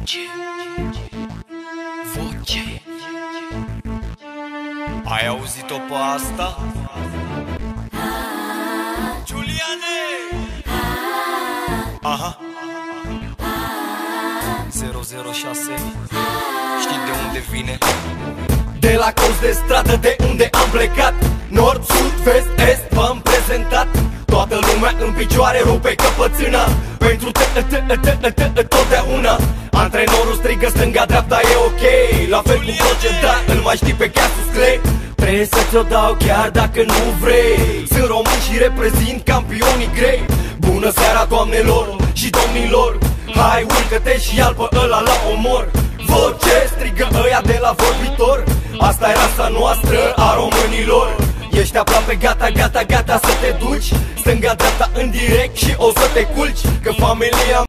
Voce. Ai auzit-o pe asta? Giuliane! Aha. 006. Știi de unde vine? De la colț de stradă de unde am plecat, nord, sud, vest, est, v-am prezentat. Toată lumea în picioare rupe căpățâna pentru totdeauna. Antrenorul strigă stânga-dreapta e ok, la fel cum proceda, îl mai știi pe Cassius Clay. Trebuie să ți-o dau chiar dacă nu vrei. Sunt român și reprezint campionii grei. Bună seara doamnelor și domnilor, hai urcă-te și ia-l pe ăla la omor. Voce, strigă ăia de la vorbitor, asta e rasa noastră a românilor. Ești aproape gata, gata, gata să te duci, stânga-dreapta în direct și o să te culci, că familia